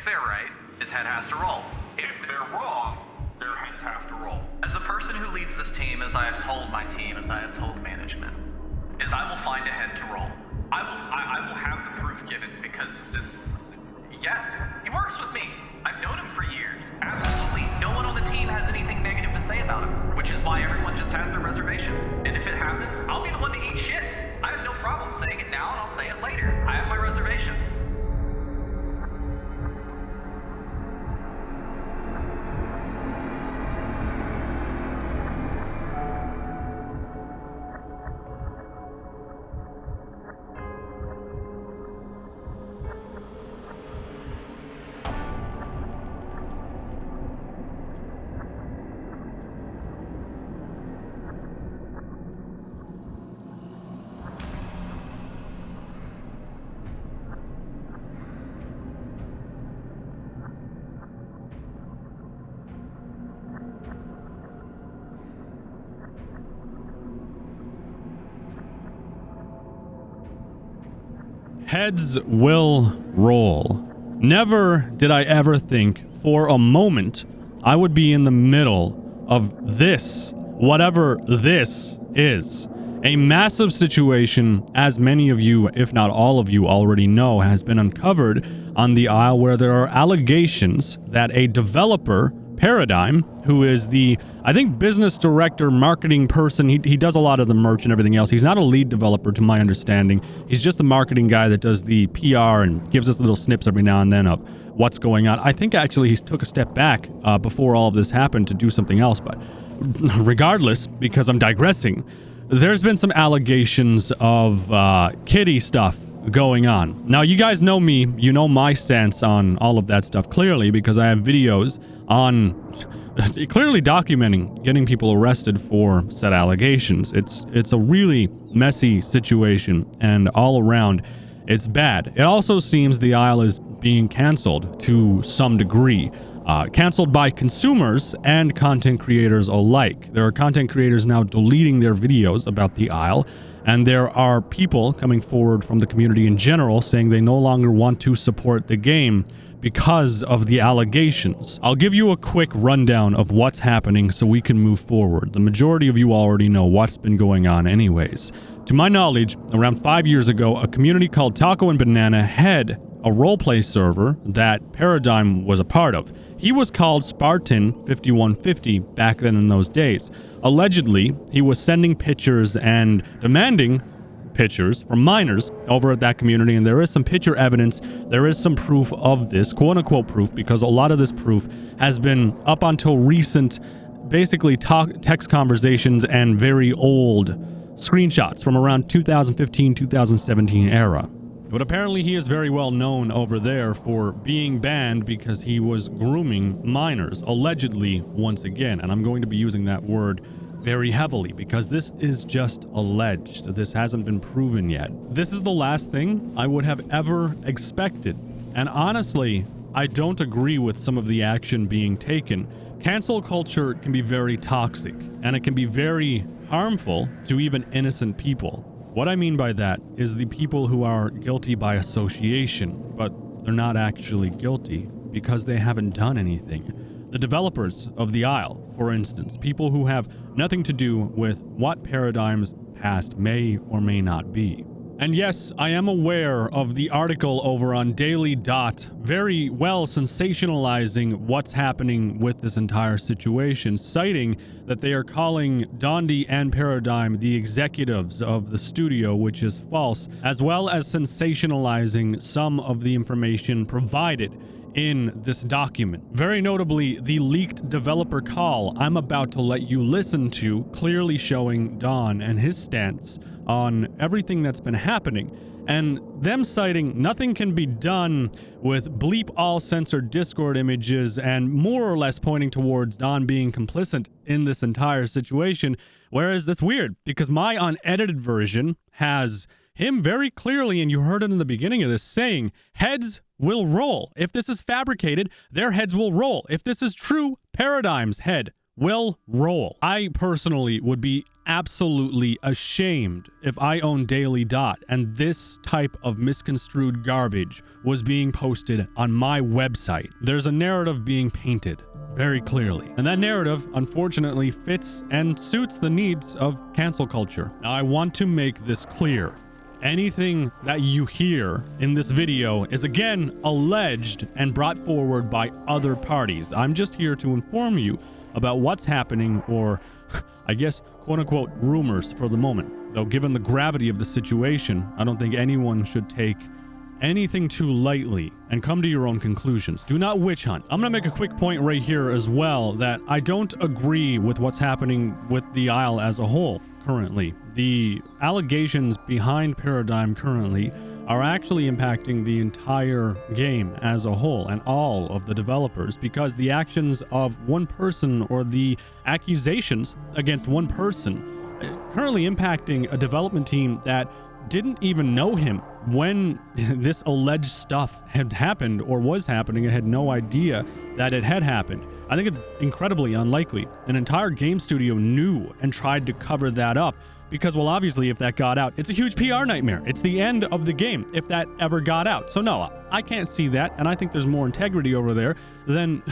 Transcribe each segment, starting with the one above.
If they're right, his head has to roll. If they're wrong, their heads have to roll. As the person who leads this team, as I have told my team, as I have told management, is I will find a head to roll. I will have the proof given because this... Yes, he works with me. I've known him for years. Absolutely. No one on the team has anything negative to say about him, which is why everyone just has their reservation. And if it happens, I'll be the one to eat shit. I have no problem saying it now and I'll say it later. I have my reservations. Heads will roll. Never did I ever think for a moment I would be in the middle of this, whatever this is. A massive situation, as many of you, if not all of you, already know, has been uncovered on the Isle, where there are allegations that a developer, Paradigm, who is the, I think, business director, marketing person, he does a lot of the merch and everything else. He's not a lead developer, to my understanding. He's just the marketing guy that does the PR and gives us little snips every now and then of what's going on. I think actually he took a step back before all of this happened to do something else, but regardless, because I'm digressing, there's been some allegations of kitty stuff going on. Now, you guys know me. You know my stance on all of that stuff clearly, because I have videos on clearly documenting getting people arrested for said allegations. It's a really messy situation, and all around it's bad. It also seems the Isle is being canceled to some degree. Canceled by consumers and content creators alike. There are content creators now deleting their videos about the Isle, and there are people coming forward from the community in general saying they no longer want to support the game because of the allegations. I'll give you a quick rundown of what's happening so we can move forward. The majority of you already know what's been going on anyways. To my knowledge, around 5 years ago, a community called Taco and Banana had a roleplay server that Paradigm was a part of. He was called Spartan 5150 back then in those days. Allegedly, he was sending pictures and demanding pictures from minors over at that community, and there is some picture evidence, there is some proof of this, quote-unquote proof, because a lot of this proof has been up until recent, basically text conversations and very old screenshots from around 2015-2017 era. But apparently he is very well known over there for being banned because he was grooming minors, allegedly, once again. And I'm going to be using that word very heavily because this is just alleged. This hasn't been proven yet. This is the last thing I would have ever expected. And honestly, I don't agree with some of the action being taken. Cancel culture can be very toxic, and it can be very harmful to even innocent people. What I mean by that is the people who are guilty by association, but they're not actually guilty because they haven't done anything. The developers of the Isle, for instance, people who have nothing to do with what Paradigm's past may or may not be. And yes, I am aware of the article over on Daily Dot, very well sensationalizing what's happening with this entire situation, citing that they are calling Dondi and Paradigm the executives of the studio, which is false, as well as sensationalizing some of the information provided in this document. Very notably, the leaked developer call I'm about to let you listen to, clearly showing Don and his stance on everything that's been happening, and them citing nothing can be done with bleep all censored Discord images, and more or less pointing towards Don being complicit in this entire situation, whereas that's weird because my unedited version has him very clearly, and you heard it in the beginning of this, saying heads will roll. If this is fabricated, their heads will roll. If this is true, Paradigm's head will roll. I personally would be absolutely ashamed if I owned Daily Dot and this type of misconstrued garbage was being posted on my website. There's a narrative being painted very clearly, and that narrative unfortunately fits and suits the needs of cancel culture. Now, I want to make this clear. Anything that you hear in this video is again alleged and brought forward by other parties. I'm just here to inform you about what's happening, or I guess quote-unquote rumors for the moment. Though given the gravity of the situation, I don't think anyone should take anything too lightly and come to your own conclusions. Do not witch hunt. I'm gonna make a quick point right here as well that I don't agree with what's happening with the Isle as a whole currently. The allegations behind Paradigm currently are actually impacting the entire game as a whole and all of the developers, because the actions of one person or the accusations against one person currently impacting a development team that didn't even know him when this alleged stuff had happened or was happening and had no idea that it had happened. I think it's incredibly unlikely an entire game studio knew and tried to cover that up, because, well, obviously if that got out, it's a huge PR nightmare. It's the end of the game if that ever got out. So no, I can't see that, and I think there's more integrity over there than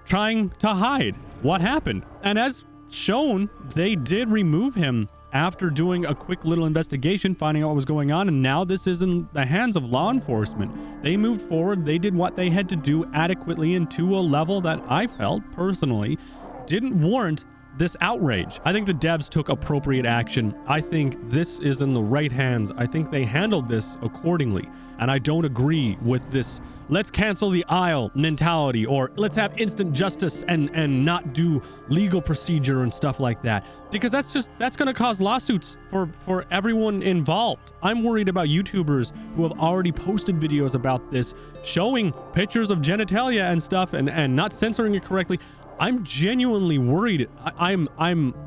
trying to hide what happened. And as shown, they did remove him after doing a quick little investigation, finding out what was going on, and now this is in the hands of law enforcement. They moved forward, they did what they had to do adequately and to a level that I felt personally didn't warrant this outrage. I think the devs took appropriate action. I think this is in the right hands. I think they handled this accordingly. And I don't agree with this let's cancel the Isle mentality, or let's have instant justice and not do legal procedure and stuff like that. Because that's going to cause lawsuits for everyone involved. I'm worried about YouTubers who have already posted videos about this, showing pictures of genitalia and stuff and not censoring it correctly. I'm genuinely worried.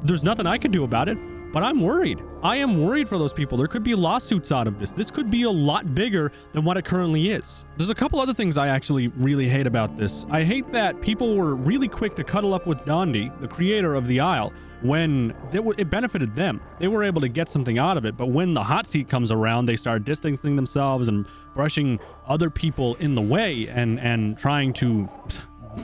There's nothing I can do about it, but I'm worried. I am worried for those people. There could be lawsuits out of this. This could be a lot bigger than what it currently is. There's a couple other things I actually really hate about this. I hate that people were really quick to cuddle up with Dondi, the creator of the Isle, when it benefited them. They were able to get something out of it, but when the hot seat comes around, they start distancing themselves and brushing other people in the way and trying to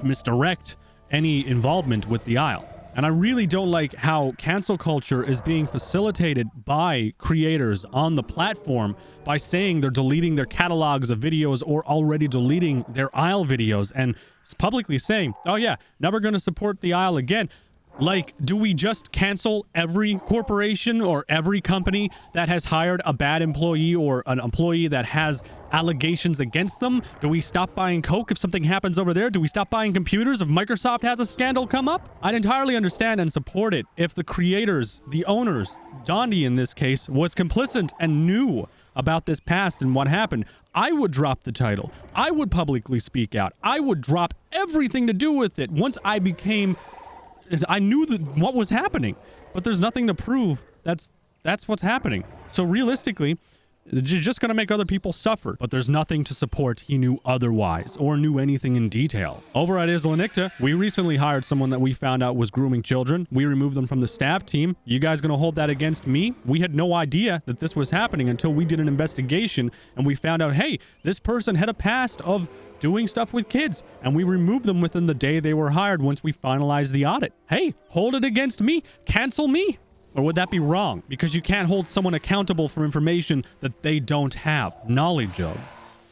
misdirect any involvement with the Isle. And I really don't like how cancel culture is being facilitated by creators on the platform by saying they're deleting their catalogs of videos or already deleting their Isle videos and publicly saying, oh yeah, never going to support the Isle again. Like, do we just cancel every corporation or every company that has hired a bad employee or an employee that has allegations against them? Do we stop buying Coke if something happens over there? Do we stop buying computers if Microsoft has a scandal come up? I'd entirely understand and support it if the creators, the owners, Dondi in this case, was complicit and knew about this past and what happened. I would drop the title. I would publicly speak out. I would drop everything to do with it once I knew what was happening, but there's nothing to prove that's what's happening. So realistically, you're just going to make other people suffer, but there's nothing to support he knew otherwise or knew anything in detail. Over at Isla Nicta, we recently hired someone that we found out was grooming children. We removed them from the staff team. You guys going to hold that against me? We had no idea that this was happening until we did an investigation and we found out, hey, this person had a past of doing stuff with kids, and we removed them within the day they were hired once we finalized the audit. Hey, hold it against me. Cancel me. Or would that be wrong? Because you can't hold someone accountable for information that they don't have knowledge of.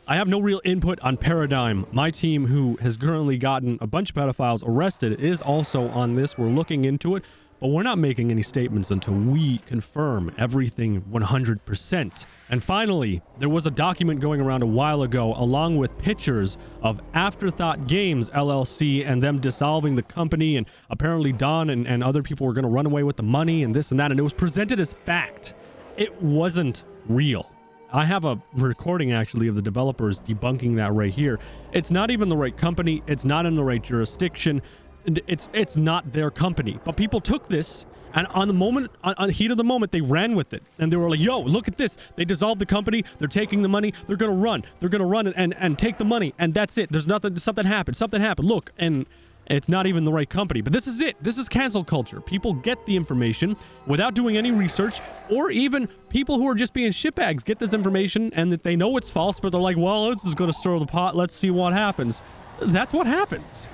I have no real input on Paradigm. My team, who has currently gotten a bunch of pedophiles arrested, is also on this. We're looking into it, but we're not making any statements until we confirm everything 100%. And finally, there was a document going around a while ago along with pictures of Afterthought Games LLC and them dissolving the company, and apparently Don and other people were going to run away with the money and this and that, and it was presented as fact. It wasn't real. I have a recording actually of the developers debunking that right here. It's not even the right company. It's not in the right jurisdiction. It's not their company. But people took this, and on the heat of the moment, they ran with it. And they were like, yo, look at this. They dissolved the company. They're taking the money. They're going to run. They're going to run and take the money. And that's it. There's nothing. Something happened. Look. And It's not even the right company. But this is it. This is cancel culture. People get the information without doing any research, or even people who are just being shitbags get this information and that they know it's false, but they're like, well, this is going to stir the pot. Let's see what happens. That's what happens.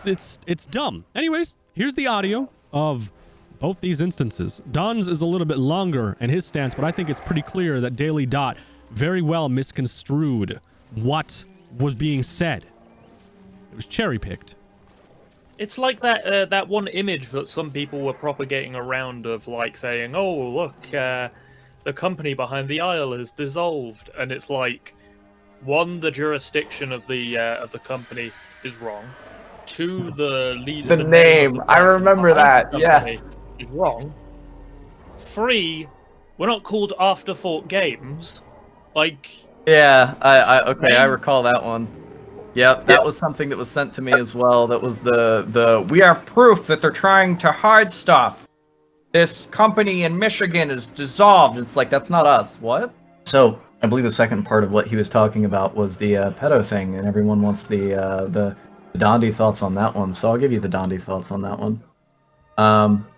It's dumb. Anyways, here's the audio of both these instances. Don's is a little bit longer in his stance, but I think it's pretty clear that Daily Dot very well misconstrued what was being said. It was cherry-picked. It's like that one image that some people were propagating around of like saying, "Oh, look, the company behind the aisle is dissolved," and it's like, one, the jurisdiction of the company is wrong. Two, the leader, the name. I remember that. Yeah, is wrong. Three, we're not called Afterthought Games. Like, yeah. I recall that one. Yep, that was something that was sent to me as well. That was the we have proof that they're trying to hide stuff. This company in Michigan is dissolved. It's like, that's not us. What? So I believe the second part of what he was talking about was the pedo thing, and everyone wants the Dondi thoughts on that one. So I'll give you the Dondi thoughts on that one.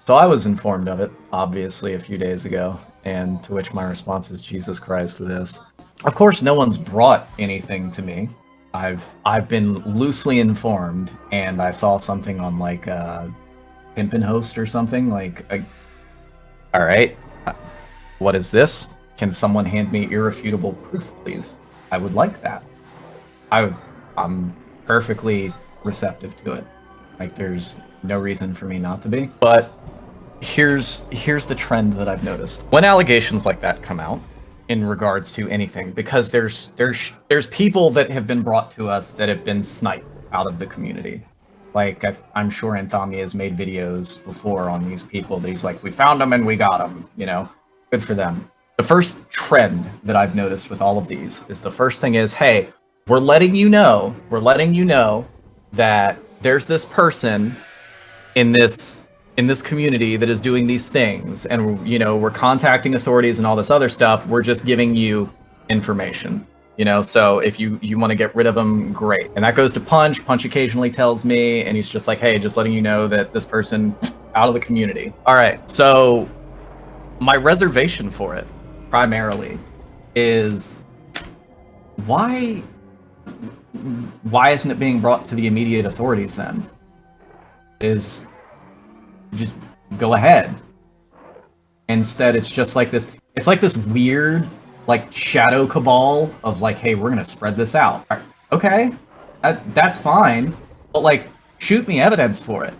So I was informed of it, obviously, a few days ago, and to which my response is, Jesus Christ, to this. Of course, no one's brought anything to me. I've been loosely informed, and I saw something on like Pimpin' Host or something. Like, all right, what is this? Can someone hand me irrefutable proof, please? I would like that. I'm perfectly receptive to it. Like, there's no reason for me not to be. But here's the trend that I've noticed. When allegations like that come out, in regards to anything, because there's people that have been brought to us that have been sniped out of the community. Like, I'm sure Anthomnia has made videos before on these people that he's like, we found them and we got them, you know, good for them. The first trend that I've noticed with all of these is, the first thing is, hey, we're letting you know that there's this person in this community that is doing these things, and, you know, we're contacting authorities and all this other stuff. We're just giving you information, you know. So if you want to get rid of them, great. And that goes to Punch. Punch occasionally tells me, and he's just like, hey, just letting you know that this person out of the community. All right, so my reservation for it primarily is, why isn't it being brought to the immediate authorities then? Is just go ahead. Instead, it's just like this. It's like this weird, like, shadow cabal of like, hey, we're gonna spread this out. Okay, that's fine, but like, shoot me evidence for it.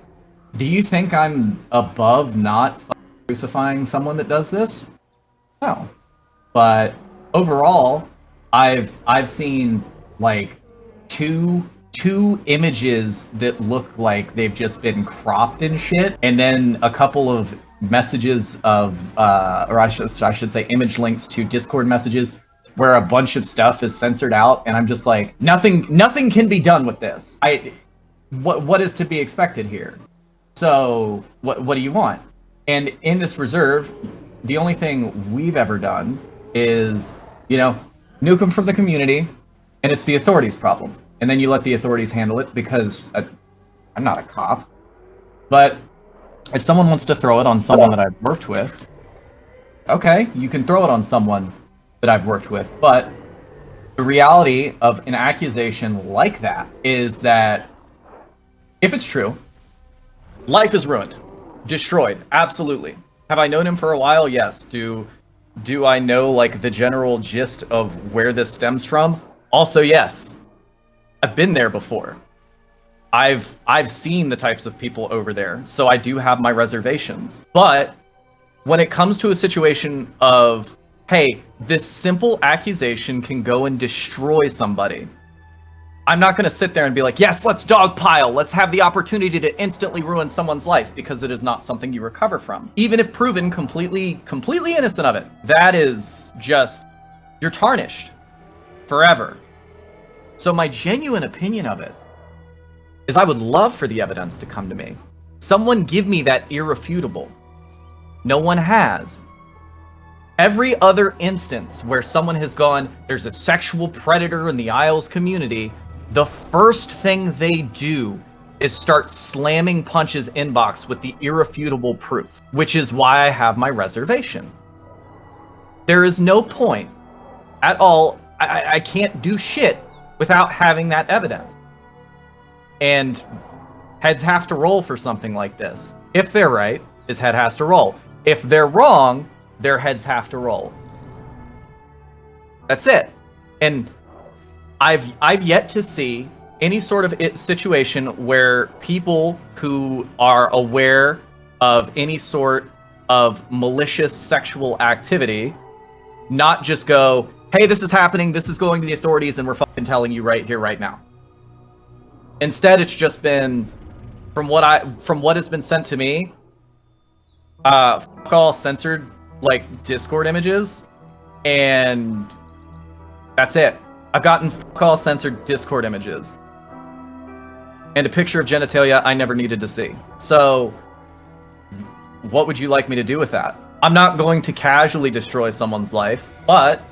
Do you think I'm above not crucifying someone that does this? No. But overall, I've seen like two images that look like they've just been cropped and shit, and then a couple of messages of or I should say image links to Discord messages where a bunch of stuff is censored out, and I'm just like, nothing can be done with this. What is to be expected here? So what do you want? And in this reserve, the only thing we've ever done is, you know, nuke them from the community, and it's the authorities' problem. And then you let the authorities handle it, because I'm not a cop. But if someone wants to throw it on someone that I've worked with, okay, you can throw it on someone that I've worked with. But the reality of an accusation like that is that, if it's true, life is ruined, destroyed, absolutely. Have I known him for a while? Yes. Do I know, like, the general gist of where this stems from? Also, yes. I've been there before. I've seen the types of people over there, so I do have my reservations. But when it comes to a situation of, hey, this simple accusation can go and destroy somebody, I'm not going to sit there and be like, yes, let's dogpile. Let's have the opportunity to instantly ruin someone's life, because it is not something you recover from. Even if proven completely innocent of it. That is just, you're tarnished forever. So my genuine opinion of it is, I would love for the evidence to come to me. Someone give me that irrefutable. No one has. Every other instance where someone has gone, there's a sexual predator in the Isles community, the first thing they do is start slamming Punch's inbox with the irrefutable proof, which is why I have my reservation. There is no point at all. I can't do shit without having that evidence. And heads have to roll for something like this. If they're right, his head has to roll. If they're wrong, their heads have to roll. That's it. And I've yet to see any sort of situation where people who are aware of any sort of malicious sexual activity not just go, hey, this is happening, this is going to the authorities, and we're fucking telling you right here, right now. Instead, it's just been, from what has been sent to me, fuck all censored, like, Discord images, and that's it. I've gotten fuck all censored Discord images. And a picture of genitalia I never needed to see. So, what would you like me to do with that? I'm not going to casually destroy someone's life, but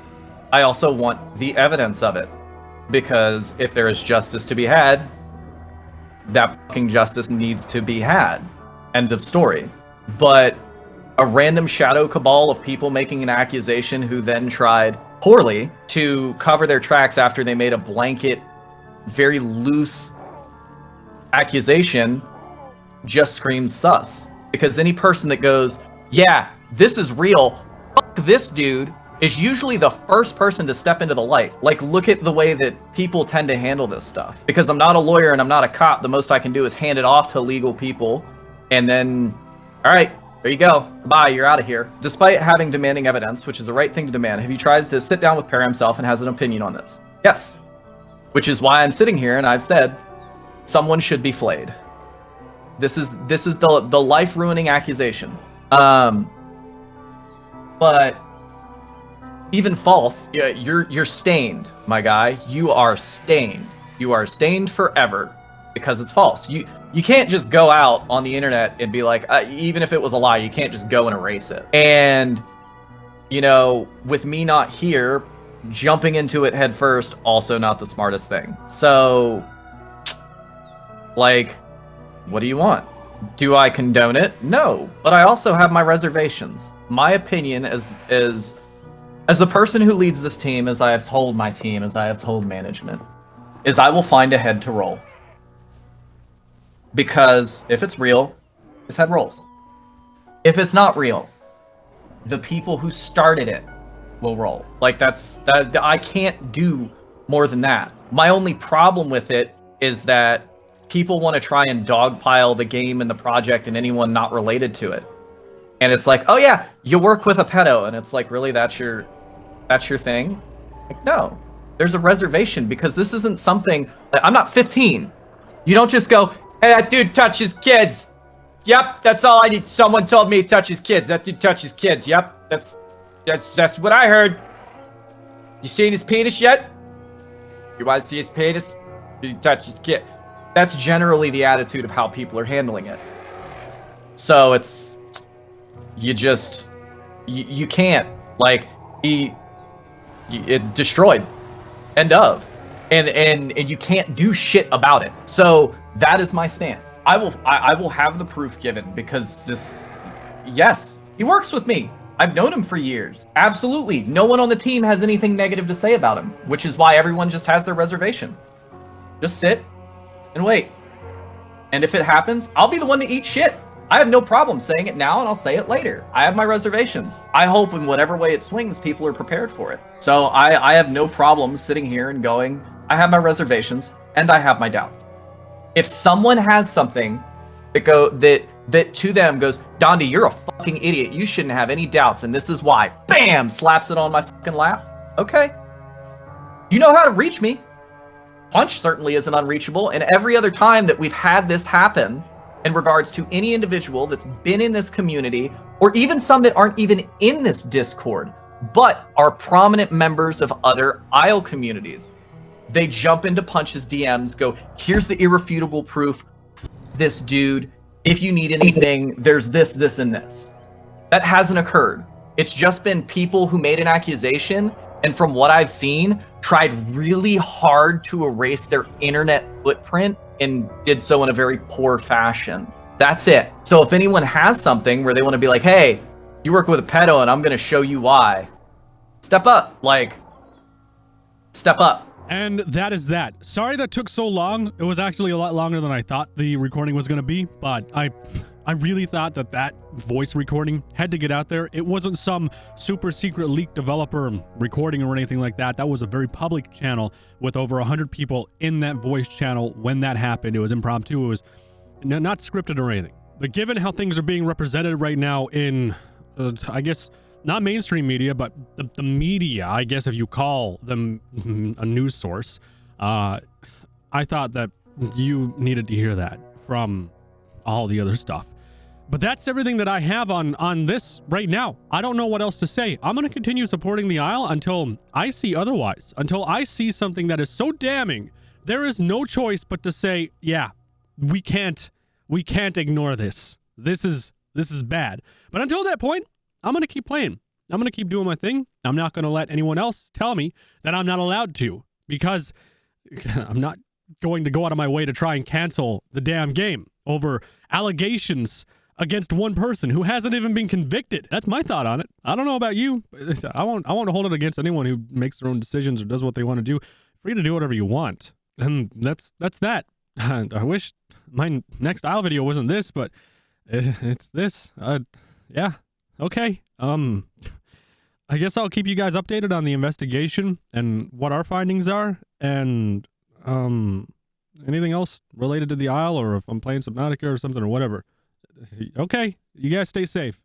I also want the evidence of it. Because if there is justice to be had, that fucking justice needs to be had. End of story. But a random shadow cabal of people making an accusation who then tried poorly to cover their tracks after they made a blanket, very loose accusation just screams sus. Because any person that goes, yeah, this is real, fuck this dude, is usually the first person to step into the light. Like, look at the way that people tend to handle this stuff. Because I'm not a lawyer and I'm not a cop, the most I can do is hand it off to legal people, and then, all right, there you go. Bye, you're out of here. Despite having demanding evidence, which is the right thing to demand, have you tried to sit down with Perry himself and has an opinion on this? Yes. Which is why I'm sitting here and I've said, someone should be flayed. This is the life-ruining accusation. But even false, you're stained, my guy. You are stained. You are stained forever because it's false. You can't just go out on the internet and be like, even if it was a lie, you can't just go and erase it. And, you know, with me not here, jumping into it head first, also not the smartest thing. So, like, what do you want? Do I condone it? No, but I also have my reservations. My opinion as the person who leads this team, as I have told my team, as I have told management, is I will find a head to roll. Because if it's real, his head rolls. If it's not real, the people who started it will roll. Like, that I can't do more than that. My only problem with it is that people want to try and dogpile the game and the project and anyone not related to it. And it's like, oh yeah, you work with a pedo, and it's like, really, that's your thing? Like, no. There's a reservation, because this isn't something, like, I'm not 15. You don't just go, hey, that dude touches kids. Yep, that's all I need. Someone told me he touches kids. That dude touches kids. Yep, that's what I heard. You seen his penis yet? You want to see his penis? Did he touch his kid? That's generally the attitude of how people are handling it. So it's, you can't, like, it destroyed. End of. And you can't do shit about it. So that is my stance. I will have the proof given, because yes, he works with me. I've known him for years. Absolutely. No one on the team has anything negative to say about him, which is why everyone just has their reservation. Just sit and wait. And if it happens, I'll be the one to eat shit. I have no problem saying it now, and I'll say it later. I have my reservations. I hope in whatever way it swings, people are prepared for it. So I have no problem sitting here and going, I have my reservations, and I have my doubts. If someone has something that to them goes, Dondi, you're a fucking idiot. You shouldn't have any doubts, and this is why. Bam! Slaps it on my fucking lap. Okay. You know how to reach me. Punch certainly isn't unreachable, and every other time that we've had this happen in regards to any individual that's been in this community, or even some that aren't even in this Discord, but are prominent members of other ISLE communities, they jump into Punch's DMs, go, here's the irrefutable proof, this dude, if you need anything, there's this, this, and this. That hasn't occurred. It's just been people who made an accusation, and from what I've seen, tried really hard to erase their internet footprint and did so in a very poor fashion. That's it. So if anyone has something where they want to be like, hey, you work with a pedo and I'm going to show you why, step up. Like, step up. And that is that. Sorry that took so long. It was actually a lot longer than I thought the recording was going to be, but I really thought that voice recording had to get out there. It wasn't some super secret leak developer recording or anything like that. That was a very public channel with over 100 people in that voice channel when that happened. It was impromptu. It was not scripted or anything. But given how things are being represented right now in, I guess, not mainstream media, but the media, I guess if you call them a news source, I thought that you needed to hear that from all the other stuff. But that's everything that I have on this right now. I don't know what else to say. I'm going to continue supporting the Isle until I see otherwise. Until I see something that is so damning, there is no choice but to say, yeah, we can't ignore this. This is bad. But until that point, I'm going to keep playing. I'm going to keep doing my thing. I'm not going to let anyone else tell me that I'm not allowed to, because I'm not going to go out of my way to try and cancel the damn game over allegations against one person who hasn't even been convicted. That's my thought on it. I don't know about you. I won't hold it against anyone who makes their own decisions or does what they want to do. Free to do whatever you want. And that's that. I wish my next Isle video wasn't this, but it's this. Yeah. Okay. I guess I'll keep you guys updated on the investigation and what our findings are, and anything else related to the Isle, or if I'm playing Subnautica or something or whatever. Okay, you guys stay safe.